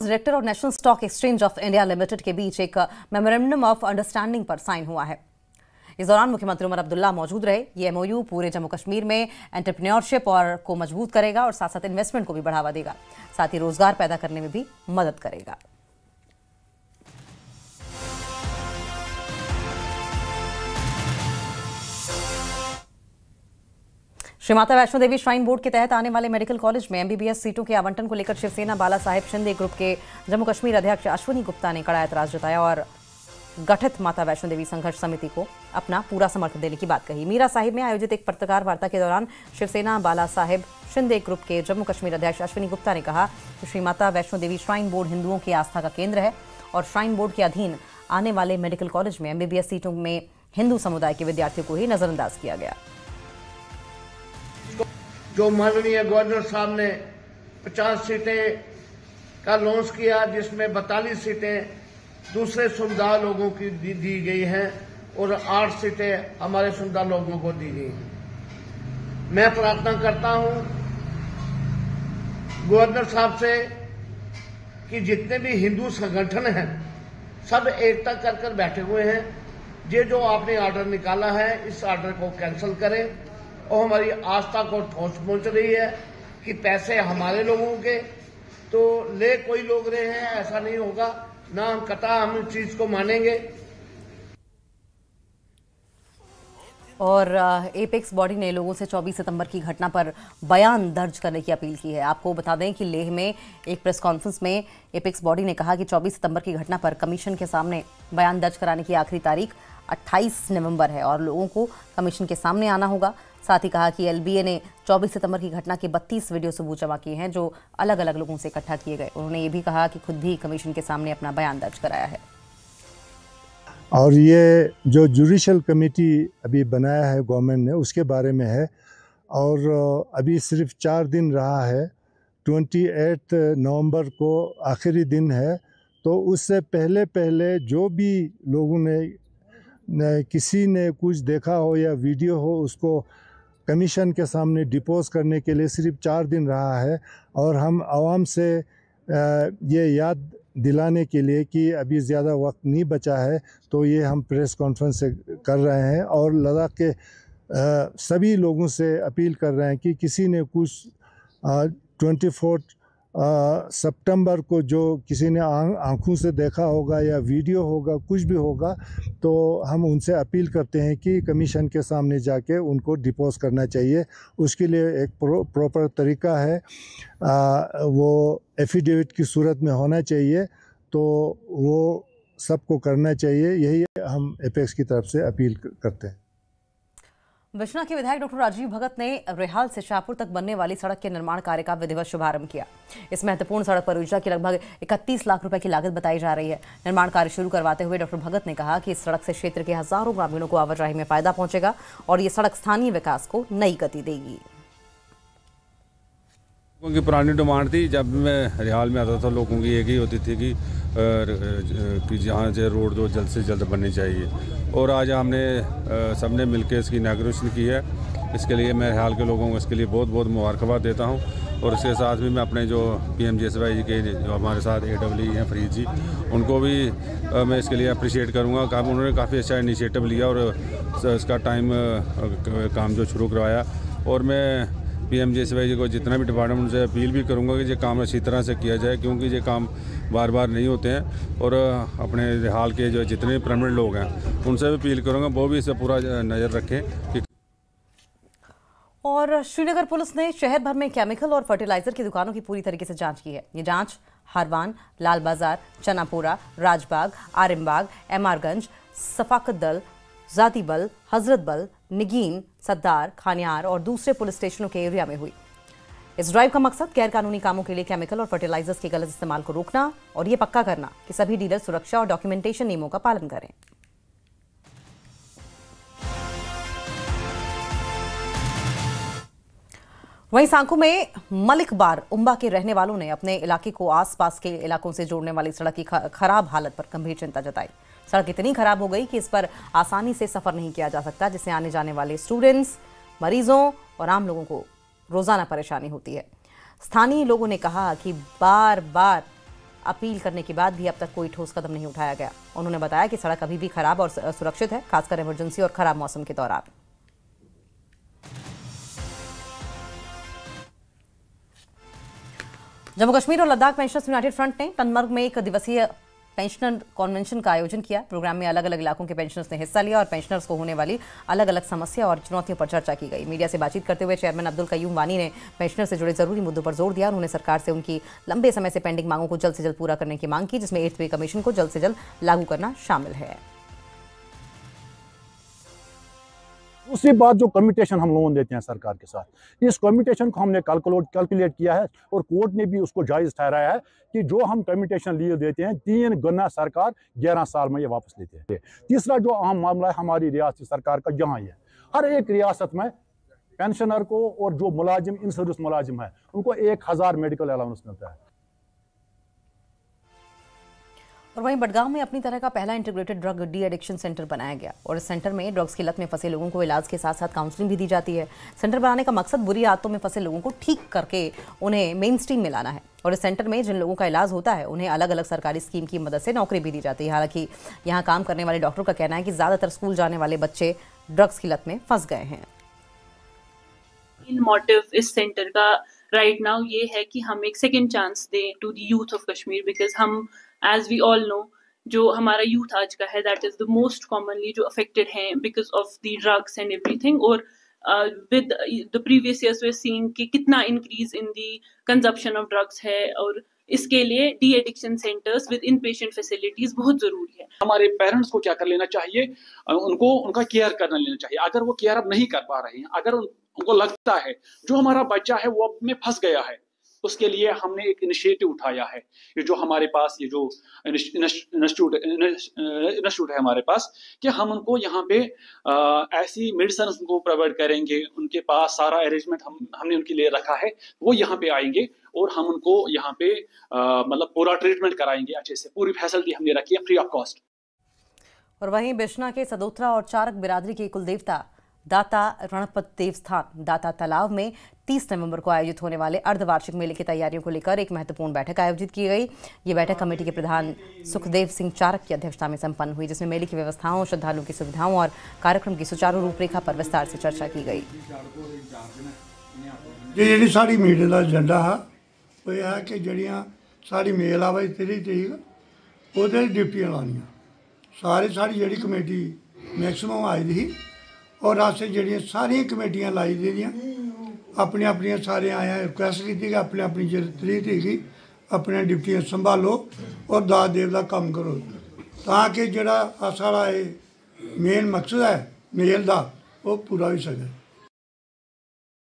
Director और national stock exchange of India limited के बीच एक मेमोरेंडम ऑफ अंडरस्टैंडिंग पर साइन हुआ है। इस दौरान मुख्यमंत्री उमर अब्दुल्ला मौजूद रहे। ये एमओयू पूरे जम्मू कश्मीर में एंटरप्रेन्योरशिप और को मजबूत करेगा और साथ साथ इन्वेस्टमेंट को भी बढ़ावा देगा, साथ ही रोजगार पैदा करने में भी मदद करेगा। श्री माता वैष्णो देवी श्राइन बोर्ड के तहत आने वाले मेडिकल कॉलेज में एमबीबीएस सीटों के आवंटन को लेकर शिवसेना बाला साहेब शिंदे ग्रुप के जम्मू कश्मीर अध्यक्ष अश्विनी गुप्ता ने कड़ा ऐतराज जताया और गठित माता वैष्णो देवी संघर्ष समिति को अपना पूरा समर्थन देने की बात कही। मीरा साहिब में आयोजित एक पत्रकार वार्ता के दौरान शिवसेना बाला साहेब शिंदे ग्रुप के जम्मू कश्मीर अध्यक्ष अश्विनी गुप्ता ने कहा कि श्री माता वैष्णो देवी श्राइन बोर्ड हिंदुओं की आस्था का केंद्र है और श्राइन बोर्ड के अधीन आने वाले मेडिकल कॉलेज में एमबीबीएस सीटों में हिंदू समुदाय के विद्यार्थियों को ही नजरअंदाज किया गया। जो माननीय गवर्नर साहब ने 50 सीटें का लॉन्च किया, जिसमें 42 सीटें दूसरे समुदाय लोगों की दी गई हैं और 8 सीटें हमारे समुदाय लोगों को दी गई हैं। मैं प्रार्थना करता हूं गवर्नर साहब से कि जितने भी हिंदू संगठन हैं सब एकता कर बैठे हुए हैं। ये जो आपने ऑर्डर निकाला है इस ऑर्डर को कैंसिल करें और हमारी आस्था को ठोस पहुंच रही है कि पैसे हमारे लोगों के तो ले कोई लोग रहे हैं, ऐसा नहीं होगा ना, हम कतई हम इस चीज को मानेंगे। और एपेक्स बॉडी ने लोगों से 24 सितंबर की घटना पर बयान दर्ज करने की अपील की है। आपको बता दें कि लेह में एक प्रेस कॉन्फ्रेंस में एपेक्स बॉडी ने कहा कि 24 सितंबर की घटना पर कमीशन के सामने बयान दर्ज कराने की आखिरी तारीख 28 नवंबर है और लोगों को कमीशन के सामने आना होगा। साथ ही कहा कि एलबीए ने 24 सितंबर की घटना के 32 वीडियो सबूत जमा किए हैं जो अलग अलग लोगों से इकट्ठा किए गए। उन्होंने ये भी कहा कि खुद भी कमीशन के सामने अपना बयान दर्ज कराया है। और ये जो जुडिशल कमेटी अभी बनाया है गवर्नमेंट ने उसके बारे में है और अभी सिर्फ 4 दिन रहा है। 28 नवंबर को आखिरी दिन है, तो उससे पहले जो भी लोगों ने किसी ने कुछ देखा हो या वीडियो हो उसको कमीशन के सामने डिपोज करने के लिए सिर्फ 4 दिन रहा है। और हम आवाम से ये याद दिलाने के लिए कि अभी ज़्यादा वक्त नहीं बचा है, तो ये हम प्रेस कॉन्फ्रेंस से कर रहे हैं और लद्दाख के सभी लोगों से अपील कर रहे हैं कि किसी ने कुछ 24 सितंबर को जो किसी ने आंखों से देखा होगा या वीडियो होगा, कुछ भी होगा, तो हम उनसे अपील करते हैं कि कमीशन के सामने जाके उनको डिपोज करना चाहिए। उसके लिए एक प्रॉपर तरीका है, वो एफिडेविट की सूरत में होना चाहिए, तो वो सबको करना चाहिए। यही हम एपेक्स की तरफ से अपील करते हैं। विश्वनाथ के विधायक डॉक्टर राजीव भगत ने रेहाल से शाहपुर तक बनने वाली सड़क के निर्माण कार्य का विधिवत शुभारंभ किया। इस महत्वपूर्ण सड़क परियोजना की लगभग 31 लाख रुपए की लागत बताई जा रही है। निर्माण कार्य शुरू करवाते हुए डॉक्टर भगत ने कहा कि इस सड़क से क्षेत्र के हजारों ग्रामीणों को आवाजाही में फायदा पहुंचेगा और ये सड़क स्थानीय विकास को नई गति देगी। लोगों की पुरानी डिमांड थी, जब मैं रिहाल में आता था लोगों की एक ही होती थी कि जहाँ से रोड जो जल्द से जल्द बननी चाहिए, और आज हमने सबने मिलकर इसकी इनॉग्रेशन की है। इसके लिए मैं रिहाल के लोगों को इसके लिए बहुत बहुत मुबारकबाद देता हूँ। और इसके साथ भी मैं अपने जो PMGSY जी के जो हमारे साथ AEE हैं फरीद जी, उनको भी मैं इसके लिए अप्रिशिएट करूँगा। उन्होंने काफ़ी अच्छा इनिशिएटिव लिया और इसका टाइम काम जो शुरू करवाया। और मैं PMGSY जी को जितना भी डिपार्टमेंट से अपील भी करूंगा कि ये काम अच्छी तरह से किया जाए, क्योंकि ये काम बार बार नहीं होते हैं। और अपने हाल के जो जितने परमानेंट लोग हैं उनसे भी अपील करूंगा वो भी इस पर पूरा नज़र रखें कि। और श्रीनगर पुलिस ने शहर भर में केमिकल और फर्टिलाइजर की दुकानों की पूरी तरीके से जांच की है। ये जांच हरवान, लाल बाजार, चनापुरा, राजबाग, आरिमबाग, MRगंज, सफाकतदल, जातीबल, हजरतबल, निगीन, सद्दार, खानियार और दूसरे पुलिस स्टेशनों के एरिया में हुई। इस ड्राइव का मकसद गैरकानूनी कामों के लिए केमिकल और फर्टिलाइजर्स के गलत इस्तेमाल को रोकना और ये पक्का करना कि सभी डीलर सुरक्षा और डॉक्यूमेंटेशन नियमों का पालन करें। वहीं सांकू में मलिक बार उम्बा के रहने वालों ने अपने इलाके को आसपास के इलाकों से जोड़ने वाली सड़क की खराब हालत पर गंभीर चिंता जताई। सड़क इतनी खराब हो गई कि इस पर आसानी से सफर नहीं किया जा सकता, जिससे आने जाने वाले स्टूडेंट्स, मरीजों और आम लोगों को रोजाना परेशानी होती है। स्थानीय लोगों ने कहा कि बार बार अपील करने के बाद भी अब तक कोई ठोस कदम नहीं उठाया गया। उन्होंने बताया कि सड़क अभी भी खराब और सुरक्षित है, खासकर इमरजेंसी और खराब मौसम के दौरान। जम्मू कश्मीर और लद्दाख पेंशनर्स यूनाइटेड फ्रंट ने टनमर्ग में 1 दिवसीय पेंशनर कन्वेंशन का आयोजन किया। प्रोग्राम में अलग अलग इलाकों के पेंशनर्स ने हिस्सा लिया और पेंशनर्स को होने वाली अलग अलग समस्या और चुनौतियों पर चर्चा की गई। मीडिया से बातचीत करते हुए चेयरमैन अब्दुल कयूम वानी ने पेंशनर से जुड़े जरूरी मुद्दों पर जोर दिया। उन्होंने सरकार से उनकी लंबे समय से पेंडिंग मांगों को जल्द से जल्द पूरा करने की मांग की, जिसमें 8th पे कमीशन को जल्द से जल्द लागू करना शामिल है। दूसरी बात, जो कम्यूटेशन हम लोन देते हैं सरकार के साथ, इस कम्यूटेशन को हमने कैलकुलेट किया है और कोर्ट ने भी उसको जायज़ ठहराया है कि जो हम कम्यूटेशन लिए देते हैं 3 गुना सरकार 11 साल में ये वापस लेते हैं। तीसरा जो अहम मामला है हमारी रियासती सरकार का, यहाँ ये हर एक रियासत में पेंशनर को और जो मुलाजिम इन सर्विस मुलाजिम है उनको 1000 मेडिकल अलाउंस मिलता है। और वहीं बडगांव में अपनी तरह का पहला integrated drug de addiction centre बनाया गया और इस सेंटर में ड्रग्स की लत में फंसे लोगों को इलाज के साथ साथ काउंसलिंग भी दी जाती है। सेंटर बनाने का मकसद बुरी आदतों में फंसे लोगों को ठीक करके उन्हें मेन स्ट्रीम में लाना है और इस सेंटर में जिन लोगों का इलाज होता है उन्हें अलग अलग सरकारी स्कीम की मदद से नौकरी भी दी जाती है। हालांकि यहाँ काम करने वाले डॉक्टर का कहना है कि ज़्यादातर स्कूल जाने वाले बच्चे ड्रग्स की लत में फंस गए हैं। इन मोटिव इस सेंटर का राइट नाउ ये है कि हम एक सेकेंड चांस दें to the youth of Kashmir, because हम एज वी ऑल नो जो हमारा यूथ आज का है that is the most commonly जो अफेक्टेड हैं because of the drugs and everything. और with the previous years we are seeing कि कितना increase in the consumption of drugs है और इसके लिए de addiction centres with in patient facilities बहुत जरूरी है। हमारे पेरेंट्स को क्या कर लेना चाहिए, उनको उनका केयर करना लेना चाहिए। अगर वो केयर अब नहीं कर पा रहे हैं, अगर उनको लगता है जो हमारा बच्चा है वो अब में फंस गया है, उसके लिए हमने एक इनिशिएटिव उठाया है। ये जो हमारे पास ये जो इंस्टीट्यूट है हमारे पास, कि हम उनको यहाँ पे ऐसी मेडिसिन उनको प्रोवाइड करेंगे। उनके पास सारा अरेंजमेंट हमने उनके लिए रखा है। वो यहाँ पे आएंगे और हम उनको यहाँ पे मतलब पूरा ट्रीटमेंट कराएंगे अच्छे से। पूरी फैसिलिटी हमने रखी है फ्री ऑफ कॉस्ट। और वहीं बिश्ना के सदोत्रा और चारक बिरादरी के कुलदेवता दाता रणपत देवस्थान दाता तालाब में 30 नवंबर को आयोजित होने वाले अर्धवार्षिक मेले की तैयारियों को लेकर एक महत्वपूर्ण बैठक आयोजित की गई। ये बैठक कमेटी के प्रधान सुखदेव सिंह चारक की अध्यक्षता में संपन्न हुई, जिसमें मेले की व्यवस्थाओं, श्रद्धालुओं की सुविधाओं और कार्यक्रम की सुचारू रूपरेखा पर विस्तार से चर्चा की गई। जी साड़ी मीटिंग का एजेंडा है वो यह है कि जड़ियाँ साड़ी मेल आवे 3 तरीक वो डिप्टियाँ लानियाँ सारी साड़ी जी कमेटी मैक्सिमम आई दी और अस जी सारिया कमेटियाँ लाई दियाँ अपनी अपनी सारे आया रिक्वेस्ट की कि अपनी अपनी जो 3 तरीक अपने डिप्टियाँ संभालो और दास देव का काम करो ताकि जोड़ा सारा मेन मकसद है मेल का वो पूरा हो सके।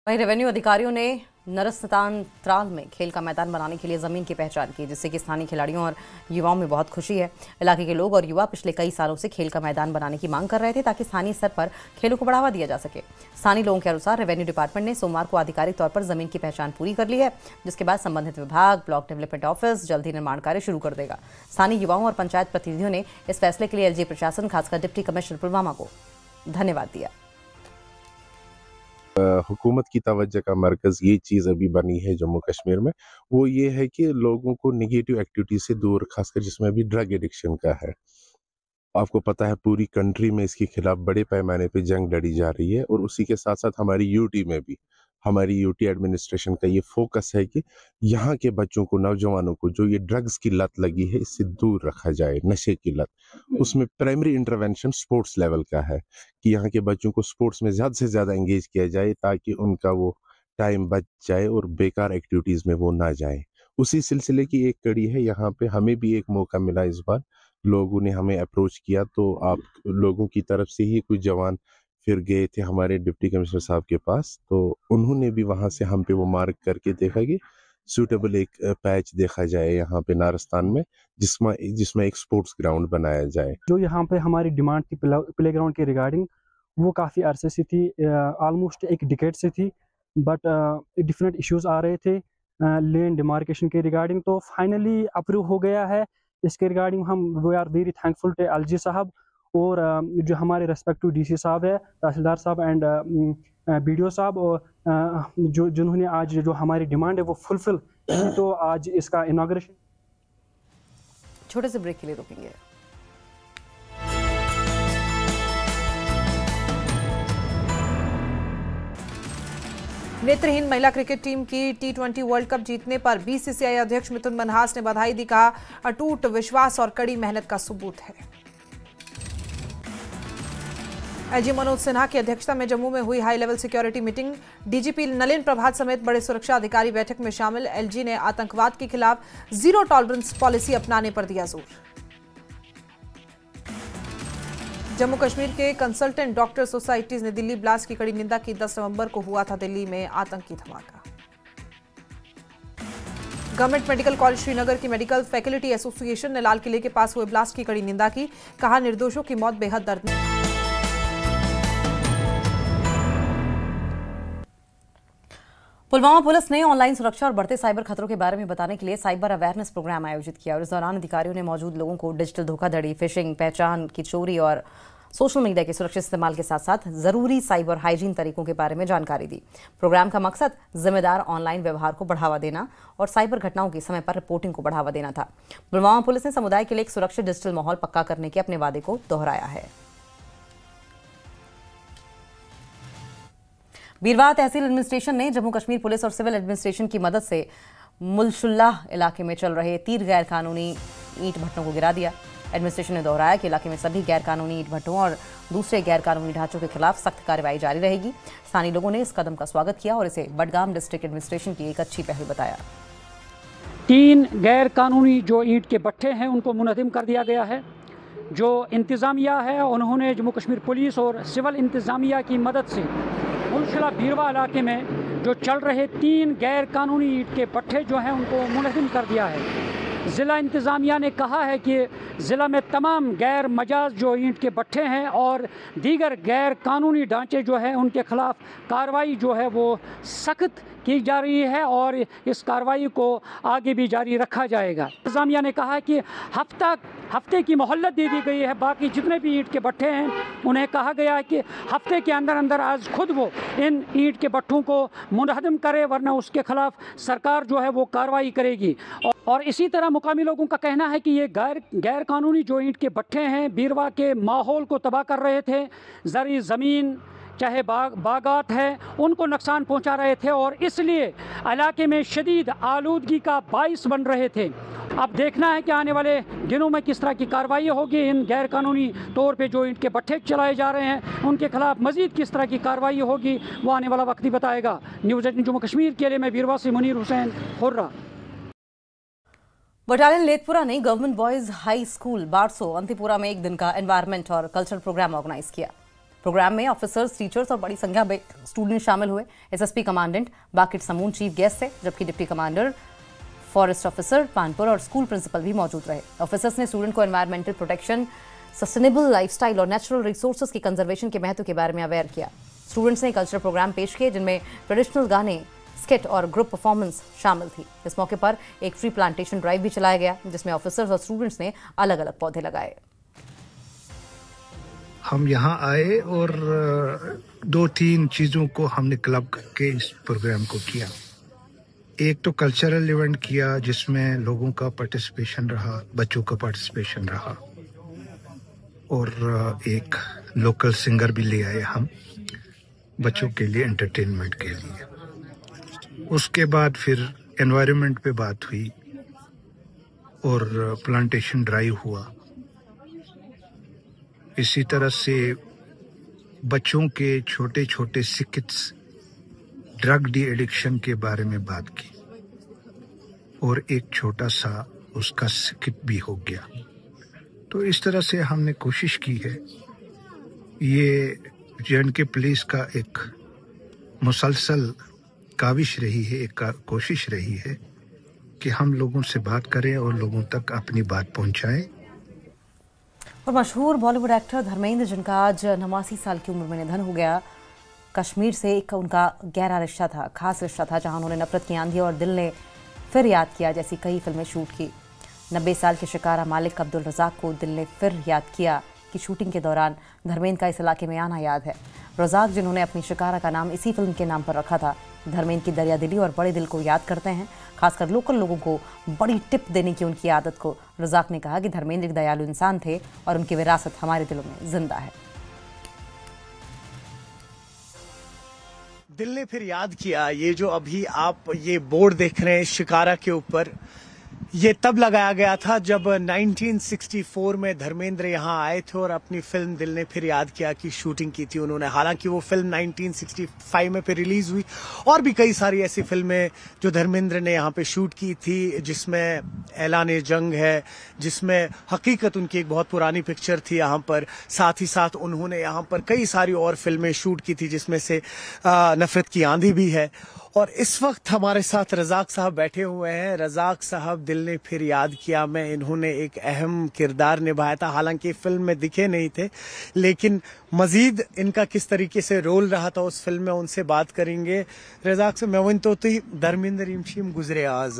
वहीं रेवेन्यू अधिकारियों ने नरस्तान त्राल में खेल का मैदान बनाने के लिए ज़मीन की पहचान की, जिससे कि स्थानीय खिलाड़ियों और युवाओं में बहुत खुशी है। इलाके के लोग और युवा पिछले कई सालों से खेल का मैदान बनाने की मांग कर रहे थे ताकि स्थानीय स्तर पर खेलों को बढ़ावा दिया जा सके। स्थानीय लोगों के अनुसार रेवेन्यू डिपार्टमेंट ने सोमवार को आधिकारिक तौर पर ज़मीन की पहचान पूरी कर ली है, जिसके बाद संबंधित विभाग, ब्लॉक डेवलपमेंट ऑफिस जल्द ही निर्माण कार्य शुरू कर देगा। स्थानीय युवाओं और पंचायत प्रतिनिधियों ने इस फैसले के लिए एलजी प्रशासन, खासकर डिप्टी कमिश्नर पुलवामा को धन्यवाद दिया। हुकूमत की तवज्जो का मरकज़ ये चीज़ अभी बनी है जम्मू कश्मीर में, वो ये है कि लोगों को नेगेटिव एक्टिविटी से दूर, खासकर जिसमें अभी ड्रग एडिक्शन का है। आपको पता है पूरी कंट्री में इसके खिलाफ बड़े पैमाने पे जंग लड़ी जा रही है और उसी के साथ साथ हमारी यूटी में भी, हमारी यूटी एडमिनिस्ट्रेशन का ये फोकस है कि यहाँ के बच्चों को, नौजवानों को जो ये ड्रग्स की लत लगी है इससे दूर रखा जाए, नशे की लत। उसमें प्राइमरी इंटरवेंशन स्पोर्ट्स लेवल का है कि यहाँ के बच्चों को स्पोर्ट्स में ज़्यादा से ज़्यादा एंगेज किया जाए ताकि उनका वो टाइम बच जाए और बेकार एक्टिविटीज़ में वो ना जाए। उसी सिलसिले की एक कड़ी है। यहाँ पे हमें भी एक मौका मिला, इस बार लोगों ने हमें अप्रोच किया तो आप लोगों की तरफ से ही कुछ जवान फिर गए थे हमारे डिप्टी कमिश्नर साहब के पास, तो उन्होंने भी वहाँ से हम पे वो मार्क करके देखा कि सूटेबल एक पैच देखा जाए यहाँ पे नारस्तान में, जिसमें एक स्पोर्ट्स ग्राउंड बनाया जाए। जो यहाँ पे हमारी डिमांड थी प्ले ग्राउंड के रिगार्डिंग, वो काफ़ी अरसे से थी, ऑलमोस्ट एक डिकेड से थी, बट डिफरेंट इश्यूज आ रहे थे लैंड डिमार्केशन के रिगार्डिंग। तो फाइनली अप्रूव हो गया है। इसके रिगार्डिंग हम we are very thankful to LG साहब और जो हमारे रेस्पेक्टिव डीसी साहब है, तहसीलदार साहब एंड बीडीओ साहब, और जिन्होंने आज जो हमारी डिमांड है वो फुलफिल, तो आज इसका इनॉग्रेशन छोटे से ब्रेक के लिए रुकेंगे। नेत्रहीन महिला क्रिकेट टीम की T20 वर्ल्ड कप जीतने पर BCCI अध्यक्ष मिथुन मनहास ने बधाई दी। कहा, अटूट विश्वास और कड़ी मेहनत का सबूत है। एजी मनोज सिन्हा की अध्यक्षता में जम्मू में हुई high level security meeting. DGP Nalin Prabhat समेत बड़े सुरक्षा अधिकारी बैठक में शामिल। एलजी ने आतंकवाद के खिलाफ जीरो टॉलरेंस पॉलिसी अपनाने पर दिया जोर। जम्मू कश्मीर के कंसल्टेंट डॉक्टर सोसाइटीज ने दिल्ली ब्लास्ट की कड़ी निंदा की। 10 नवंबर को हुआ था दिल्ली में आतंकी धमाका। गवर्नमेंट मेडिकल कॉलेज श्रीनगर की मेडिकल फैकल्टी एसोसिएशन ने लाल किले के पास हुए ब्लास्ट की कड़ी निंदा की। कहा, निर्दोषों की मौत बेहद दर्दनाक। पुलवामा पुलिस ने ऑनलाइन सुरक्षा और बढ़ते साइबर खतरों के बारे में बताने के लिए साइबर अवेयरनेस प्रोग्राम आयोजित किया और इस दौरान अधिकारियों ने मौजूद लोगों को डिजिटल धोखाधड़ी, फिशिंग, पहचान की चोरी और सोशल मीडिया के सुरक्षित इस्तेमाल के साथ साथ जरूरी साइबर हाइजीन तरीकों के बारे में जानकारी दी। प्रोग्राम का मकसद जिम्मेदार ऑनलाइन व्यवहार को बढ़ावा देना और साइबर घटनाओं की समय पर रिपोर्टिंग को बढ़ावा देना था। पुलवामा पुलिस ने समुदाय के लिए एक सुरक्षित डिजिटल माहौल पक्का करने के अपने वादे को दोहराया है। बीरवाह तहसील एडमिनिस्ट्रेशन ने जम्मू कश्मीर पुलिस और सिविल एडमिनिस्ट्रेशन की मदद से मुलशुल्लाह इलाके में चल रहे 3 गैर कानूनी ईंट भट्टों को गिरा दिया। एडमिनिस्ट्रेशन ने दोहराया कि इलाके में सभी गैर कानूनी ईंट भट्टों और दूसरे गैर कानूनी ढांचों के खिलाफ सख्त कार्रवाई जारी रहेगी। स्थानीय लोगों ने इस कदम का स्वागत किया और इसे बडगाम डिस्ट्रिक्ट एडमिनिस्ट्रेशन की एक अच्छी पहल बताया। 3 गैर कानूनी जो ईंट के भट्टे हैं उनको मुनहदिम कर दिया गया है। जो इंतज़ामिया है उन्होंने जम्मू कश्मीर पुलिस और सिविल इंतज़ामिया की मदद से मुलशुल्लाह बीरवाह इलाके में जो चल रहे 3 गैर कानूनी ईंट के भट्टे जो हैं उनको मुनहदिम कर दिया है। ज़िला इंतज़ामिया ने कहा है कि ज़िला में तमाम गैर मजाज जो ईंट के भट्टे हैं और दीगर गैर कानूनी ढांचे जो हैं उनके खिलाफ कार्रवाई जो है वो सख्त की जा रही है और इस कार्रवाई को आगे भी जारी रखा जाएगा। इंतज़ामिया ने कहा है कि हफ्ते की मोहल्लत दे दी गई है। बाकी जितने भी ईंट के भट्टे हैं उन्हें कहा गया है कि हफ्ते के अंदर अंदर आज खुद वो इन ईंट के भट्टों को मुनहदिम करे, वरना उसके खिलाफ सरकार जो है वो कार्रवाई करेगी। और इसी तरह मुकामी लोगों का कहना है कि ये गैर कानूनी जो ईंट के भट्टे हैं बीरवाह के माहौल को तबाह कर रहे थे। ज़री ज़मीन चाहे बागात है उनको नुकसान पहुंचा रहे थे और इसलिए इलाके में शदीद आलूदगी का बाइस बन रहे थे। अब देखना है कि आने वाले दिनों में किस तरह की कार्रवाई होगी। इन गैर कानूनी तौर पे जो इनके भट्टे चलाए जा रहे हैं उनके खिलाफ मजीद किस तरह की कार्रवाई होगी वो आने वाला वक्त ही बताएगा। न्यूज़ 18 जम्मू कश्मीर के लिए मैं बीरवाह से मुनीर हुसैन हुर्रा। बटालियन लेथपुरा ने गवर्नमेंट बॉयज हाई स्कूल बारसो अंतिपुरा में एक दिन का एनवायरनमेंट और कल्चरल प्रोग्राम ऑर्गेनाइज किया। प्रोग्राम में ऑफिसर्स, टीचर्स और बड़ी संख्या में स्टूडेंट शामिल हुए। एसएसपी कमांडेंट बाकिट समून चीफ गेस्ट थे, जबकि deputy commander, forest officer Panpur और स्कूल प्रिंसिपल भी मौजूद रहे। ऑफिसर्स ने स्टूडेंट को एनवायरमेंटल प्रोटेक्शन, सस्टेनेबल लाइफस्टाइल और नेचुरल रिसोर्सेज की कंजर्वेशन के महत्व के बारे में अवेयर किया। स्टूडेंट्स ने कल्चरल प्रोग्राम पेश किए जिनमें ट्रेडिशनल गाने, स्किट और ग्रुप परफॉर्मेंस शामिल थी। इस मौके पर एक ट्री प्लांटेशन ड्राइव भी चलाया गया जिसमें ऑफिसर्स और स्टूडेंट्स ने अलग अलग पौधे लगाए। हम यहाँ आए और 2-3 चीज़ों को हमने क्लब करके इस प्रोग्राम को किया। एक तो कल्चरल इवेंट किया जिसमें लोगों का पार्टिसिपेशन रहा, बच्चों का पार्टिसिपेशन रहा और एक लोकल सिंगर भी ले आए हम बच्चों के लिए एंटरटेनमेंट के लिए। उसके बाद फिर एनवायरनमेंट पे बात हुई और प्लांटेशन ड्राइव हुआ। इसी तरह से बच्चों के छोटे छोटे सिक्किट्स, ड्रग डी एडिक्शन के बारे में बात की और एक छोटा सा उसका सिक्किट भी हो गया। तो इस तरह से हमने कोशिश की है। ये जे.एंड.के पुलिस का एक मुसलसल काविश रही है, एक कोशिश रही है कि हम लोगों से बात करें और लोगों तक अपनी बात पहुंचाएं। और मशहूर बॉलीवुड एक्टर धर्मेंद्र, जिनका आज 89 साल की उम्र में निधन हो गया, कश्मीर से एक उनका गहरा रिश्ता था, खास रिश्ता था, जहां उन्होंने नफरत की आंधी और दिल ने फिर याद किया जैसी कई फिल्में शूट की। 90 साल के शिकारा मालिक अब्दुल रज़ाक को दिल ने फिर याद किया कि शूटिंग के दौरान धर्मेंद्र का इस इलाके में आना याद है। रज़ाक, जिन्होंने अपनी शिकारा का नाम इसी फिल्म के नाम पर रखा था, धर्मेंद्र की दरियादिली और बड़े दिल को याद करते हैं, खासकर लोकल लोगों को बड़ी टिप देने की उनकी आदत को। रज़ाक ने कहा कि धर्मेंद्र एक दयालु इंसान थे और उनकी विरासत हमारे दिलों में जिंदा है। दिल ने फिर याद किया, ये जो अभी आप ये बोर्ड देख रहे हैं शिकारा के ऊपर, ये तब लगाया गया था जब 1964 में धर्मेंद्र यहाँ आए थे और अपनी फिल्म दिल ने फिर याद किया की शूटिंग की थी उन्होंने। हालांकि वो फिल्म 1965 में फिर रिलीज हुई और भी कई सारी ऐसी फिल्में जो धर्मेंद्र ने यहाँ पे शूट की थी, जिसमें ऐलान जंग है, जिसमें हकीकत उनकी एक बहुत पुरानी पिक्चर थी यहाँ पर। साथ ही साथ उन्होंने यहाँ पर कई सारी और फिल्में शूट की थी, जिसमें से नफरत की आंधी भी है। और इस वक्त हमारे साथ रज़ाक साहब बैठे हुए हैं। रज़ाक साहब दिल ने फिर याद किया में इन्होंने एक अहम किरदार निभाया था, हालांकि फिल्म में दिखे नहीं थे, लेकिन मजीद इनका किस तरीके से रोल रहा था उस फिल्म में, उनसे बात करेंगे। रज़ाक से मैं तो धर्मेंद्र इमशीम गुजरे आज,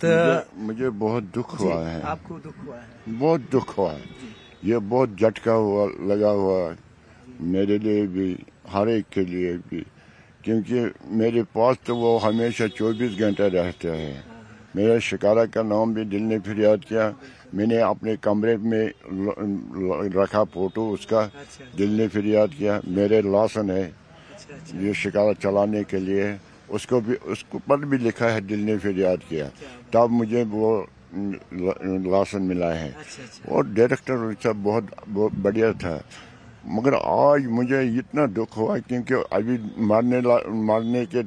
तो मुझे बहुत दुख हुआ है। आपको दुख हुआ है? बहुत दुख हुआ है, ये बहुत झटका हुआ लगा हुआ मेरे लिए भी, हर एक के लिए भी, क्योंकि मेरे पास तो वो हमेशा 24 घंटे रहते हैं। मेरा शिकारा का नाम भी दिल ने फिर याद किया। मैंने अपने कमरे में रखा फोटो उसका, दिल ने फिर याद किया। मेरे लासन है ये शिकारा चलाने के लिए, उसको पर भी लिखा है दिल ने फिर याद किया, तब मुझे वो लासन मिला है। और डायरेक्टर सब बहुत बढ़िया था, मगर आज मुझे इतना दुख हुआ क्योंकि अभी मारने के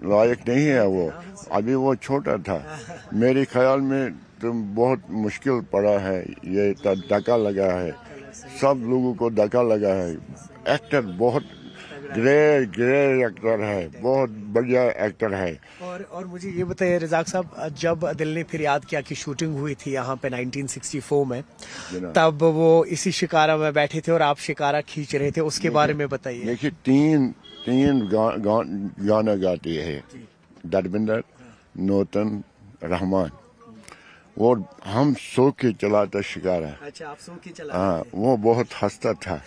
लायक नहीं है वो, अभी वो छोटा था। मेरे ख्याल में तो बहुत मुश्किल पड़ा है, ये धक्का लगा है, सब लोगों को धक्का लगा है। एक्टर बहुत ग्रेट एक्टर है, बहुत बढ़िया एक्टर है। और मुझे ये बताइए रज़ाक साहब, जब दिल ने फिर याद किया कि शूटिंग हुई थी यहाँ पे 1964 में, तब वो इसी शिकारा में बैठे थे और आप शिकारा खींच रहे थे, उसके बारे में बताइए। देखिए तीन गाना गाती है, धर्मेंद्र, नूतन, रहमान, और हम सो के चलाता शिकारा। अच्छा, आप सो के चला? हाँ, वो बहुत हंसता था।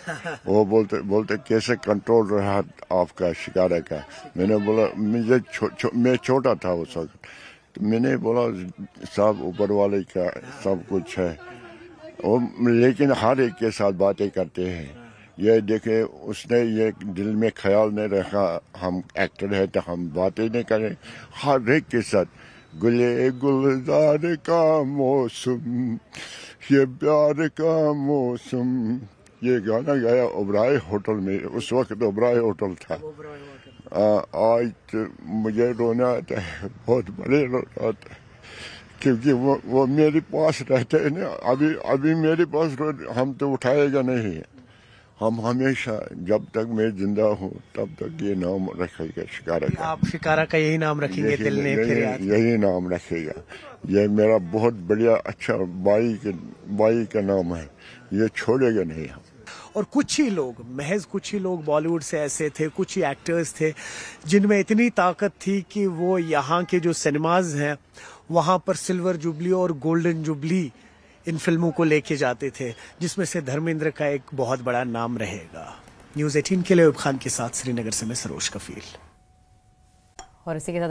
वो बोलते कैसे कंट्रोल रहा आपका शिकारा का। मैंने बोला मैं छोटा था उस वक्त, तो मैंने बोला सब ऊपर वाले का सब कुछ है, और लेकिन हर एक के साथ बातें करते हैं। ये देखे उसने ये दिल में ख्याल नहीं रखा हम एक्टर है तो हम बातें नहीं करें, हर एक के साथ। गुले गुलजार का मौसम, ये प्यार का मौसम, ये गाना गाया ओबराय होटल में। उस वक्त ओबराय होटल था। आज तो मुझे रोना आता है, बहुत बड़े रोना आता है, क्योंकि वो मेरे पास रहते हैं ना। अभी मेरे पास हम तो उठाएगा नहीं है, हम हमेशा जब तक मैं जिंदा हूँ तब तक ये नाम रखेगा शिकारा का। आप शिकारा का यही नाम रखेंगे? दिल ने फिर याद, यही नाम रखेगा। ये मेरा बहुत बढ़िया अच्छा बाई का नाम है, ये छोड़ेगा नहीं हम। और कुछ ही लोग, महज कुछ ही लोग बॉलीवुड से ऐसे थे, कुछ ही एक्टर्स थे जिनमें इतनी ताकत थी कि वो यहाँ के जो सिनेमाज हैं वहाँ पर सिल्वर जुबली और गोल्डन जुबली इन फिल्मों को लेके जाते थे, जिसमें से धर्मेंद्र का एक बहुत बड़ा नाम रहेगा। न्यूज़ 18 के लिए अयूब खान के साथ श्रीनगर से मैं सरोज कफील। और इसी के साथ